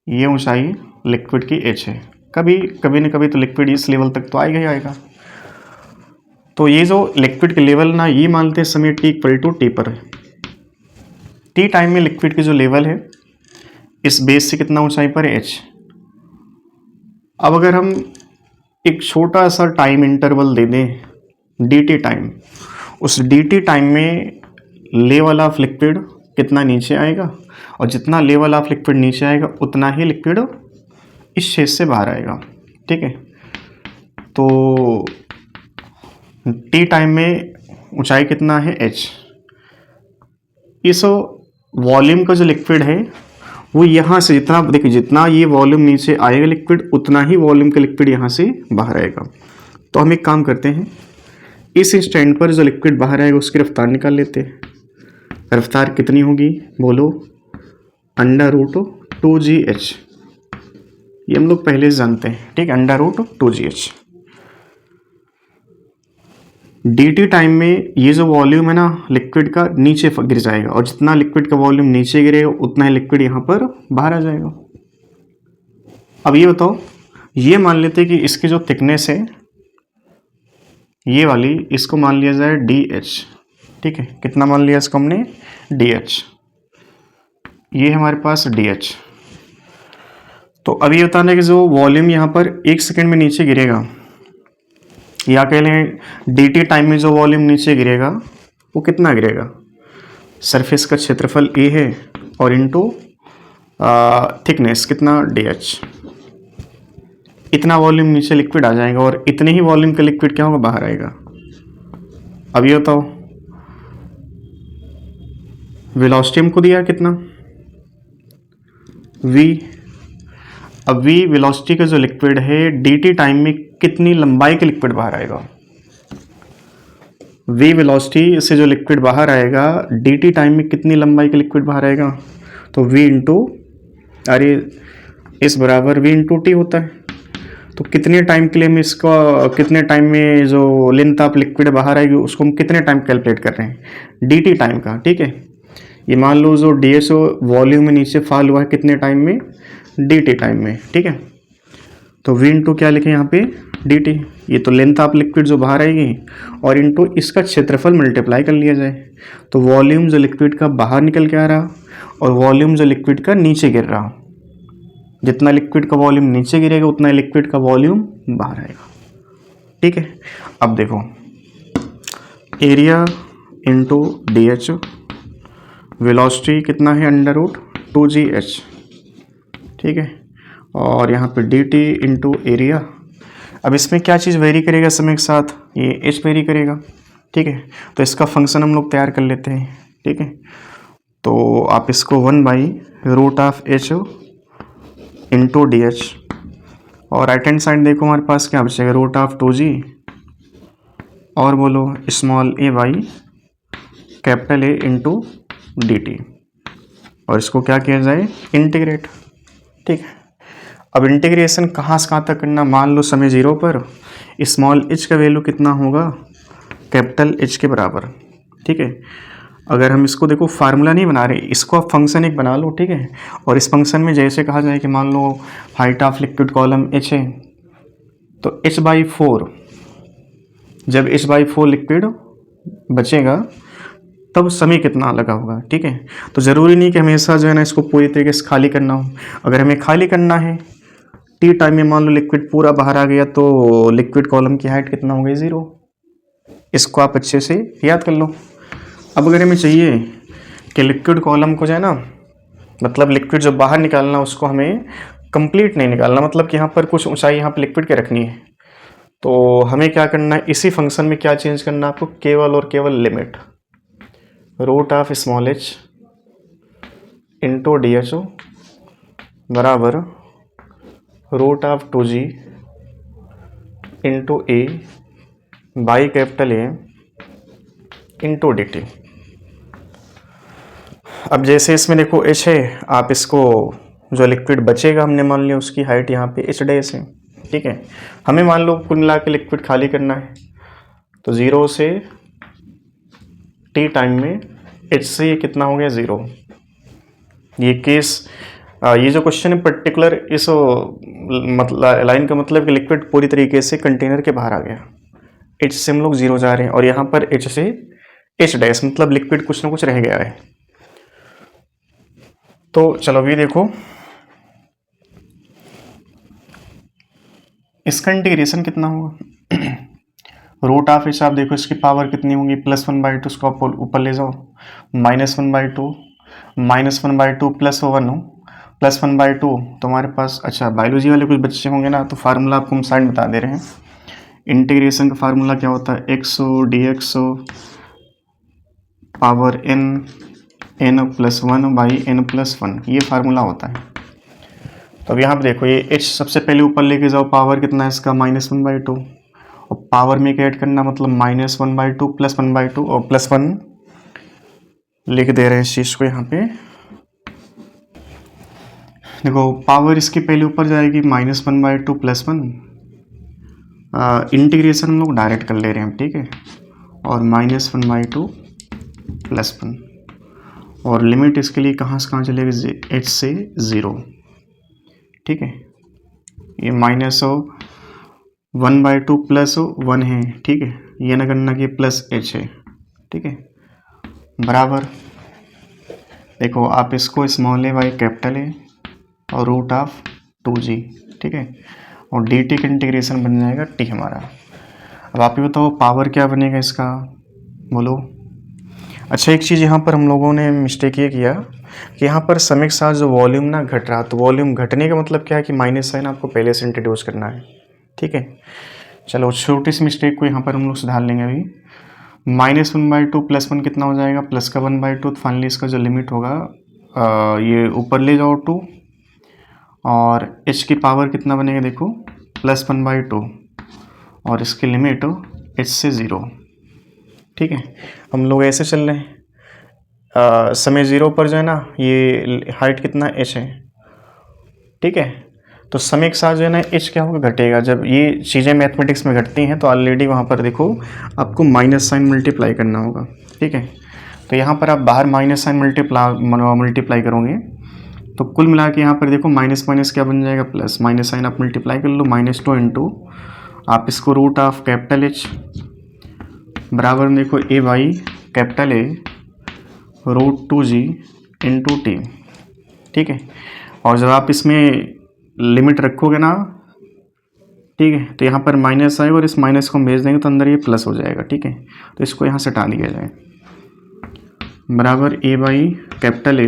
ये ऊंचाई लिक्विड की h है। कभी न कभी तो लिक्विड इस लेवल तक तो आएगा ही आएगा। तो ये जो लिक्विड के लेवल ना ये मानते हैं समय t इक्वल टू टी पर है। टी टाइम में लिक्विड की जो लेवल है इस बेस से कितना ऊंचाई पर है, h। अब अगर हम एक छोटा सा टाइम इंटरवल दे दें dt टाइम, उस dt टाइम में लेवल ऑफ लिक्विड कितना नीचे आएगा, और जितना लेवल ऑफ लिक्विड नीचे आएगा उतना ही लिक्विड इस छेद से बाहर आएगा, ठीक है। तो टी टाइम में ऊंचाई कितना है, h। इस वॉल्यूम का जो लिक्विड है वो यहाँ से जितना, देखिए जितना ये वॉल्यूम नीचे आएगा लिक्विड उतना ही वॉल्यूम का लिक्विड यहाँ से बाहर आएगा। तो हम एक काम करते हैं, इस इंस्टेंट पर जो लिक्विड बाहर आएगा उसकी रफ्तार निकाल लेते हैं। रफ्तार कितनी होगी बोलो, √2gh। ये हम लोग पहले से जानते हैं, ठीक है, √2gh। dt टाइम में ये जो वॉल्यूम है ना लिक्विड का नीचे गिर जाएगा, और जितना लिक्विड का वॉल्यूम नीचे गिरेगा उतना ही लिक्विड यहाँ पर बाहर आ जाएगा। अब ये बताओ, ये मान लेते हैं कि इसकी जो थिकनेस है ये वाली, इसको मान लिया जाए dh। ठीक है, कितना मान लिया इसको हमने, dh। ये हमारे पास dh। तो अब ये बताना है कि जो वॉल्यूम यहाँ पर 1 सेकेंड में नीचे गिरेगा, या कह लें dt टाइम में जो वॉल्यूम नीचे गिरेगा वो कितना गिरेगा, सरफेस का क्षेत्रफल a है और इनटू थिकनेस कितना dh। इतना वॉल्यूम नीचे लिक्विड आ जाएगा और इतने ही वॉल्यूम का लिक्विड क्या होगा, बाहर आएगा। अब ये बताओ, वेलोसिटी हमको दिया कितना, v। अब v वेलोसिटी का जो लिक्विड है dt टाइम में कितनी लंबाई के लिक्विड बाहर आएगा, v वेलोसिटी से जो लिक्विड बाहर आएगा dt टाइम में कितनी लंबाई के लिक्विड बाहर आएगा, तो v इंटू अरे इस बराबर v इंटू टी होता है। तो कितने टाइम के लिए हम इसका, कितने टाइम में जो लेंथ ऑफ लिक्विड बाहर आएगी उसको हम कितने टाइम कैलकुलेट कर रहे हैं, dt टाइम का। ठीक है, ये मान लो जो ds वॉल्यूम में नीचे फॉल हुआ है कितने टाइम में, dt टाइम में। ठीक है, तो v इंटू क्या लिखें यहाँ पे, dt। ये तो लेंथ ऑफ लिक्विड जो बाहर आएगी, और इंटू इसका क्षेत्रफल मल्टीप्लाई कर लिया जाए। तो वॉल्यूम जो लिक्विड का बाहर निकल के आ रहा और वॉल्यूम जो लिक्विड का नीचे गिर रहा, जितना लिक्विड का वॉल्यूम नीचे गिरेगा उतना लिक्विड का वॉल्यूम बाहर आएगा। ठीक है, अब देखो एरिया इंटू dh, वेलोसिटी कितना है √2gh। ठीक है, और यहाँ पे dt इंटू एरिया। अब इसमें क्या चीज़ वेरी करेगा समय के साथ, ये h वेरी करेगा। ठीक है, तो इसका फंक्शन हम लोग तैयार कर लेते हैं। ठीक है, तो आप इसको 1/√h इंटू dh, और राइट हैंड साइड देखो हमारे पास क्या बचेगा, √2g, और बोलो small a by capital A into dt, और इसको क्या किया जाए, इंटीग्रेट। ठीक है, अब इंटीग्रेशन कहाँ से कहाँ तक करना, मान लो समय 0 पर स्मॉल h का वैल्यू कितना होगा, कैपिटल H के बराबर। ठीक है, अगर हम इसको देखो फार्मूला नहीं बना रहे, इसको आप फंक्शन एक बना लो। ठीक है, और इस फंक्शन में जैसे कहा जाए कि मान लो height of liquid column h है, तो h/4, जब h/4 लिक्विड बचेगा तब समय कितना लगा होगा। ठीक है, तो ज़रूरी नहीं कि हमेशा जो है ना इसको पूरी तरीके से खाली करना हो। अगर हमें खाली करना है टी टाइम में, मान लो लिक्विड पूरा बाहर आ गया, तो लिक्विड कॉलम की हाइट कितना हो गई, 0। इसको आप अच्छे से याद कर लो। अब अगर हमें चाहिए कि लिक्विड कॉलम को जो है ना, मतलब लिक्विड जो बाहर निकालना उसको हमें कंप्लीट नहीं निकालना, मतलब कि यहाँ पर कुछ ऊंचाई यहाँ पर लिक्विड के रखनी है, तो हमें क्या करना है, इसी फंक्शन में क्या चेंज करना है आपको, केवल और केवल लिमिट √h इंटू dho बराबर √2g into a by capital A into dt। अब जैसे इसमें देखो h है, आप इसको जो लिक्विड बचेगा हमने मान लिया उसकी हाइट यहाँ पे h डैश है। ठीक है, हमें मान लो कुल मिला के लिक्विड खाली करना है, तो 0 से t टाइम में h से ये कितना हो गया, 0। ये केस, ये जो क्वेश्चन है पर्टिकुलर इस मतलब लाइन का मतलब कि लिक्विड पूरी तरीके से कंटेनर के बाहर आ गया, h से हम लोग 0 जा रहे हैं, और यहाँ पर h से h डैश मतलब लिक्विड कुछ ना कुछ रह गया है। तो चलो भी देखो इसका इंटीग्रेशन कितना होगा, √h आप देखो इसकी पावर कितनी होगी, +1/2, उसको आप ऊपर ले जाओ, -1/2 -1/2 +1 +1/2, तो हमारे पास, अच्छा बायोलॉजी वाले कुछ बच्चे होंगे ना, तो फार्मूला आपको हम साइड बता दे रहे हैं। इंटीग्रेशन का फार्मूला क्या होता है, x dx पावर n+1/n+1, ये फार्मूला होता है। तो अब यहाँ पर देखो ये h सबसे पहले ऊपर लेके जाओ, पावर कितना है इसका, -1/2, और पावर में ऐड करना मतलब -1/2 +1/2, और +1 लिख दे रहे हैं इस चीज़ को यहाँ पे। देखो पावर इसकी पहले ऊपर जाएगी, -1/2 +1, इंटीग्रेशन हम लोग डायरेक्ट कर ले रहे हैं। ठीक है, और -1/2 +1, और लिमिट इसके लिए कहाँ से कहाँ चलेगी, h से 0, ठीक है। ये -1/2 + 1 है, ठीक है, ये ना करना कि +h है, ठीक है, बराबर देखो आप इसको small A by capital A और √2g, ठीक है, और dt का इंटीग्रेशन बन जाएगा t हमारा। अब आप ही बताओ पावर क्या बनेगा इसका, बोलो। अच्छा एक चीज़ यहाँ पर हम लोगों ने मिस्टेक ये किया कि यहाँ पर समय के साथ जो वॉल्यूम ना घट रहा, तो वॉल्यूम घटने का मतलब क्या है कि माइनस साइन आपको पहले से इंट्रोड्यूस करना है, ठीक है। चलो छोटी सी मिस्टेक को यहाँ पर हम लोग सुधार लेंगे अभी। -1/2 +1 कितना हो जाएगा, प्लस का 1/2, तो फाइनली इसका जो लिमिट होगा ये ऊपर ले जाओ 2, और h की पावर कितना बनेगा देखो +1/2, और इसकी लिमिट h से 0, ठीक है। हम लोग ऐसे चल रहे हैं, समय 0 पर जो है ना ये हाइट कितना h है, ठीक है। तो समय के साथ जो है ना h क्या होगा, घटेगा। जब ये चीज़ें मैथमेटिक्स में घटती हैं तो ऑलरेडी वहाँ पर देखो आपको माइनस साइन मल्टीप्लाई करना होगा, ठीक है। तो यहाँ पर आप बाहर माइनस साइन मल्टीप्लाई करोगे तो कुल मिला के यहाँ पर देखो माइनस माइनस क्या बन जाएगा, प्लस, माइनस साइन आप मल्टीप्लाई कर लो, -2 इंटू आप इसको √H बराबर देखो a by capital A √2g into T, ठीक है। और जब आप इसमें लिमिट रखोगे ना, ठीक है, तो यहाँ पर माइनस आएगा और इस माइनस को हम भेज देंगे तो अंदर ये प्लस हो जाएगा, ठीक है। तो इसको यहाँ से हटा दिया जाए, बराबर a by capital A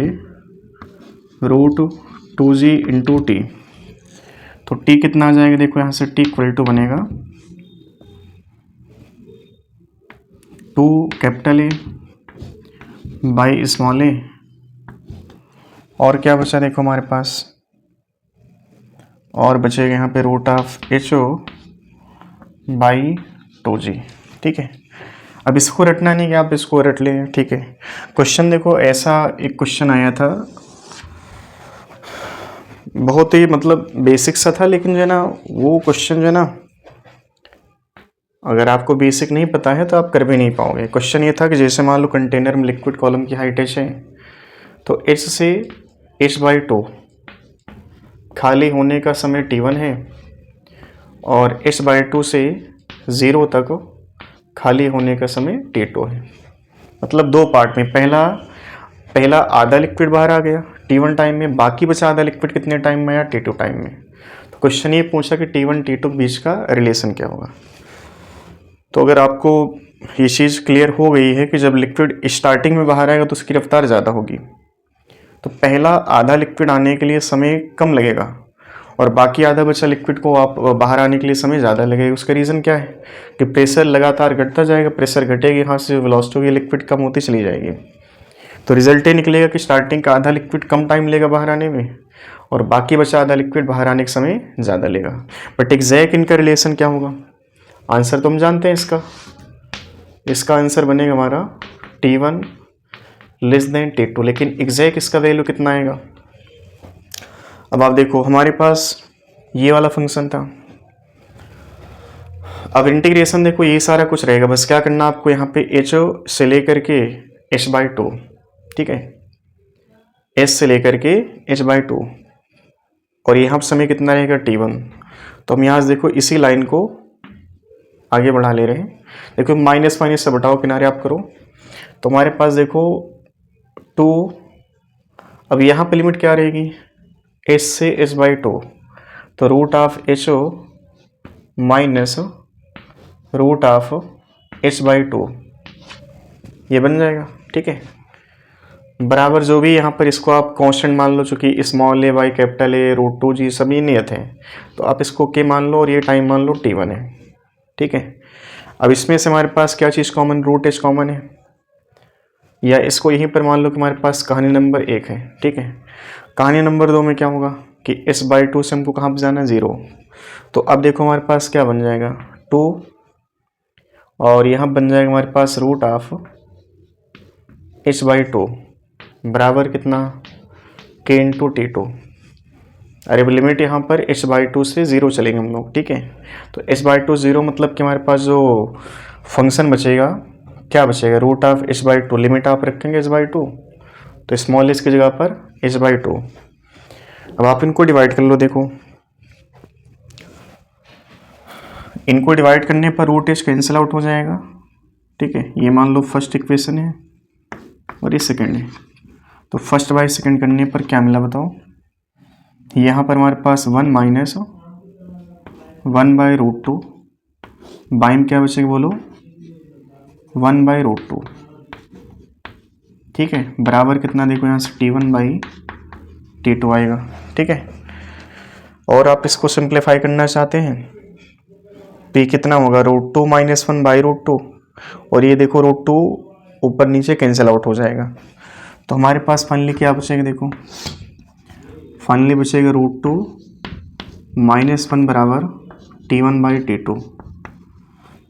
√2g into T. तो t कितना आ जाएगा देखो, यहाँ से t इक्वल टू बनेगा 2 कैपिटल A बाई स्मॉल ए, और क्या बचा देखो हमारे पास, और बचेगा यहाँ पे √HO बाई 2g, ठीक है। अब इसको रटना नहीं कि आप इसको रट लें, ठीक है। क्वेश्चन देखो ऐसा एक क्वेश्चन आया था, बहुत ही मतलब बेसिक सा था, लेकिन जो है ना वो क्वेश्चन जो है ना अगर आपको बेसिक नहीं पता है तो आप कर भी नहीं पाओगे। क्वेश्चन ये था कि जैसे मान लो कंटेनर में लिक्विड कॉलम की हाइट h है, तो h से h/2 खाली होने का समय t1 है, और h/2 से 0 तक खाली होने का समय t2 है। मतलब दो पार्ट में, पहला आधा लिक्विड बाहर आ गया t1 टाइम में, बाकी बचा आधा लिक्विड कितने टाइम में आया, t2 टाइम में। तो क्वेश्चन ये पूछा कि t1 t2 के बीच का रिलेशन क्या होगा। तो अगर आपको ये चीज़ क्लियर हो गई है कि जब लिक्विड स्टार्टिंग में बाहर आएगा तो उसकी रफ्तार ज़्यादा होगी, तो पहला आधा लिक्विड आने के लिए समय कम लगेगा और बाकी आधा बचा लिक्विड को आप बाहर आने के लिए समय ज़्यादा लगेगा। उसका रीज़न क्या है कि प्रेशर लगातार घटता जाएगा, प्रेशर घटेगी, यहाँ से वेलोसिटी होगी, लिक्विड कम होती चली जाएगी। तो रिजल्ट ये निकलेगा कि स्टार्टिंग का आधा लिक्विड कम टाइम लेगा बाहर आने में और बाकी बचा आधा लिक्विड बाहर आने के समय ज़्यादा लेगा। बट एग्जैक्ट इनका रिलेशन क्या होगा, आंसर तो हम जानते हैं इसका आंसर बनेगा हमारा T1 < T2, लेकिन एग्जैक्ट इसका वैल्यू कितना आएगा। अब आप देखो हमारे पास ये वाला फंक्शन था, अब इंटीग्रेशन देखो ये सारा कुछ रहेगा, बस क्या करना आपको यहाँ पे h से लेकर के h/2, ठीक है, h से लेकर के h/2, और यहाँ समय कितना रहेगा T1। तो हम यहाँ से देखो इसी लाइन को आगे बढ़ा ले रहे हैं। देखो माइनस माइनस से बटाओ किनारे आप करो, तो हमारे पास देखो 2, अब यहाँ पे लिमिट क्या रहेगी, h से h/2, तो √HO माइनस √H/2 ये बन जाएगा, ठीक है, बराबर जो भी यहाँ पर इसको आप कांस्टेंट मान लो, चूँकि small a by capital A √2g सभी नियत हैं, तो आप इसको k मान लो और ये टाइम मान लो T1 है, ठीक है। अब इसमें से हमारे पास क्या चीज़ कॉमन, √H कॉमन है, या इसको यहीं पर मान लो कि हमारे पास कहानी नंबर 1 है, ठीक है। कहानी नंबर 2 में क्या होगा कि h/2 से हमको कहाँ पर जाना है, 0। तो अब देखो हमारे पास क्या बन जाएगा 2, और यहाँ बन जाएगा हमारे पास √H/2 बराबर कितना k इंटू T2। अरे वो लिमिट यहाँ पर h/2 से 0 चलेंगे हम लोग, ठीक है। तो h/2 0 मतलब कि हमारे पास जो फंक्शन बचेगा क्या बचेगा, रूट ऑफ h/2, लिमिट आप रखेंगे h/2, तो स्मॉल h की जगह पर h/2। अब आप इनको डिवाइड कर लो, देखो इनको डिवाइड करने पर रूट h कैंसिल आउट हो जाएगा, ठीक है। ये मान लो फर्स्ट इक्वेशन है और ये सेकेंड है, तो फर्स्ट बाई सेकेंड करने पर क्या मिला बताओ। यहाँ पर हमारे पास 1 माइनस 1/√2, बाई में क्या बचेगा बोलो, 1/√2, ठीक है, बराबर कितना देखो यहाँ से T1/T2 आएगा, ठीक है। और आप इसको सिंप्लीफाई करना चाहते हैं, P कितना होगा, √2 - 1/√2, और ये देखो √2 ऊपर नीचे कैंसिल आउट हो जाएगा, तो हमारे पास फाइनली क्या बचेगा, देखो फाइनली बचेगा √2 - 1 बराबर T1/T2,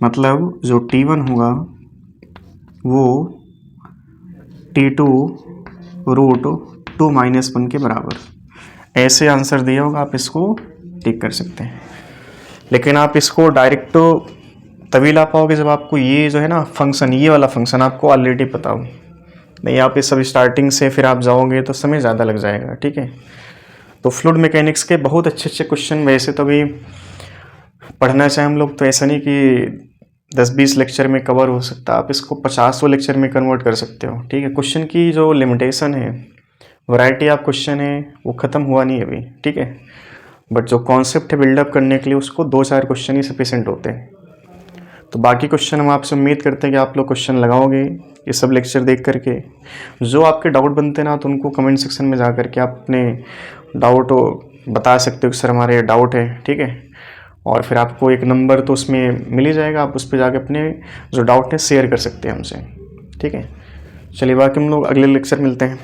मतलब जो T1 होगा वो T2 √2 - 1 के बराबर। ऐसे आंसर दिया होगा, आप इसको टिक कर सकते हैं। लेकिन आप इसको डायरेक्ट तो तभी ला पाओगे जब आपको ये जो है ना फंक्शन, ये वाला फंक्शन आपको ऑलरेडी पता हो। नहीं आप ये सब स्टार्टिंग से फिर आप जाओगे तो समय ज़्यादा लग जाएगा, ठीक है। तो फ्लूइड मैकेनिक्स के बहुत अच्छे अच्छे क्वेश्चन वैसे तो अभी पढ़ना चाहें हम लोग तो ऐसा नहीं कि 10-20 लेक्चर में कवर हो सकता, आप इसको 50 लेक्चर में कन्वर्ट कर सकते हो, ठीक है। क्वेश्चन की जो लिमिटेशन है, वैरायटी ऑफ क्वेश्चन है, वो ख़त्म हुआ नहीं अभी, ठीक है। बट जो कॉन्सेप्ट है बिल्डअप करने के लिए उसको 2-4 क्वेश्चन ही सफिशेंट होते हैं। तो बाकी क्वेश्चन हम आपसे उम्मीद करते हैं कि आप लोग क्वेश्चन लगाओगे ये सब लेक्चर देख करके। जो आपके डाउट बनते ना तो उनको कमेंट सेक्शन में जा करके आप अपने डाउट बता सकते हो कि सर हमारे डाउट है, ठीक है। और फिर आपको एक नंबर तो उसमें मिल ही जाएगा, आप उस पर जाकर अपने जो डाउट है शेयर कर सकते हैं हमसे, ठीक है। चलिए बाकी हम लोग अगले लेक्चर मिलते हैं।